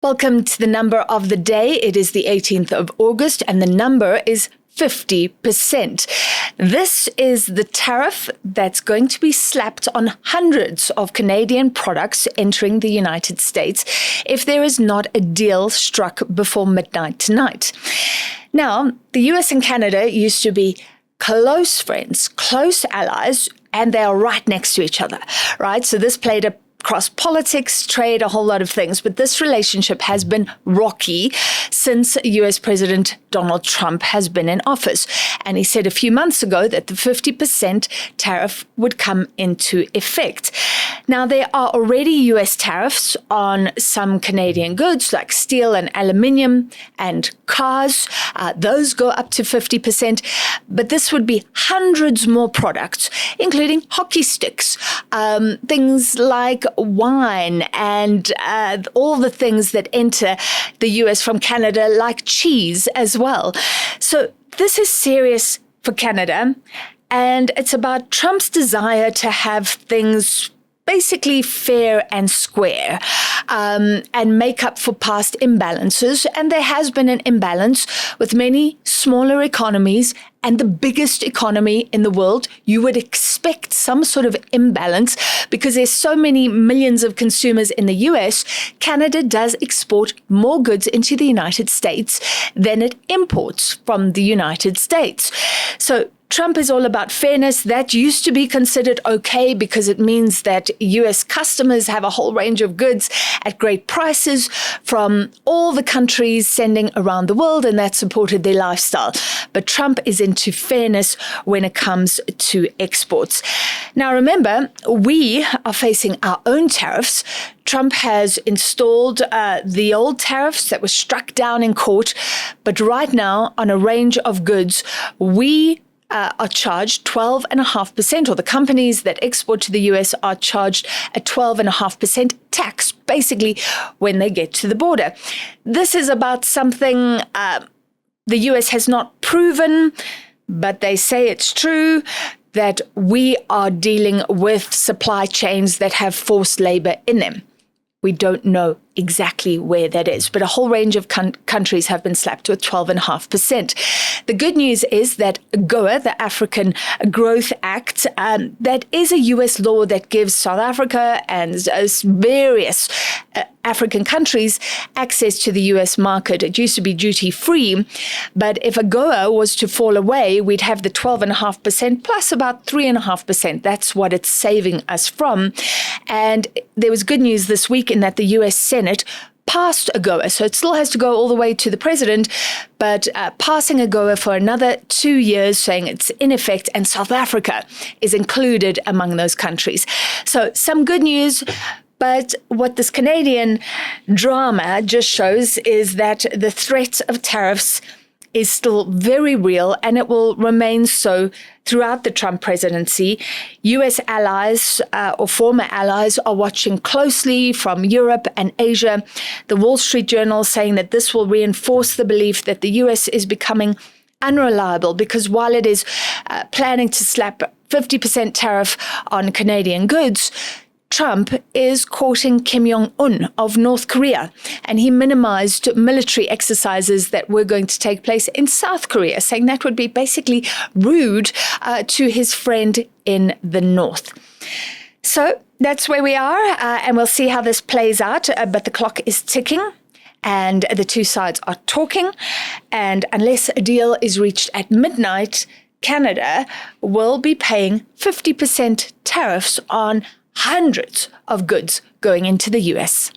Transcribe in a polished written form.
Welcome to the number of the day. It is the 18th of August, and the number is 50%. This is the tariff that's going to be slapped on hundreds of Canadian products entering the United States if there is not a deal struck before midnight tonight. Now, the US and Canada used to be close friends, close allies, and they are right next to each other, right? So this played across politics, trade, a whole lot of things. But this relationship has been rocky since US President Donald Trump has been in office. And he said a few months ago that the 50% tariff would come into effect. Now, there are already US tariffs on some Canadian goods like steel and aluminium and cars. Those go up to 50%. But this would be hundreds more products, including hockey sticks, things like wine and all the things that enter the US from Canada, like cheese as well. So this is serious for Canada, and it's about Trump's desire to have things basically fair and square, and make up for past imbalances. And there has been an imbalance with many smaller economies and the biggest economy in the world. You would expect some sort of imbalance because there's so many millions of consumers in the US. Canada does export more goods into the United States than it imports from the United States. So Trump is all about fairness. That used to be considered okay because it means that US customers have a whole range of goods at great prices from all the countries sending around the world, and that supported their lifestyle. But Trump is into fairness when it comes to exports. Now, remember, we are facing our own tariffs. Trump has installed the old tariffs that were struck down in court, but right now on a range of goods, we are charged 12.5%, or the companies that export to the US are charged a 12.5% tax, basically, when they get to the border. This is about something the US has not proven, but they say it's true, that we are dealing with supply chains that have forced labor in them. We don't know exactly where that is, but a whole range of countries have been slapped with 12.5%. The good news is that AGOA, the African Growth Act, that is a US law that gives South Africa and various African countries access to the US market. It used to be duty-free, but if AGOA was to fall away, we'd have the 12.5% plus about 3.5%. That's what it's saving us from. And there was good news this week in that the US Senate passed AGOA. So it still has to go all the way to the president, but passing AGOA for another 2 years, saying it's in effect, and South Africa is included among those countries. So some good news. But what this Canadian drama just shows is that the threat of tariffs is still very real, and it will remain so throughout the Trump presidency. US allies or former allies are watching closely from Europe and Asia. The Wall Street Journal saying that this will reinforce the belief that the US is becoming unreliable, because while it is planning to slap 50% tariff on Canadian goods, Trump is courting Kim Jong-un of North Korea, and he minimized military exercises that were going to take place in South Korea, saying that would be basically rude to his friend in the North. So that's where we are, and we'll see how this plays out, but the clock is ticking. And the two sides are talking, and unless a deal is reached at midnight, Canada will be paying 50% tariffs on hundreds of goods going into the US.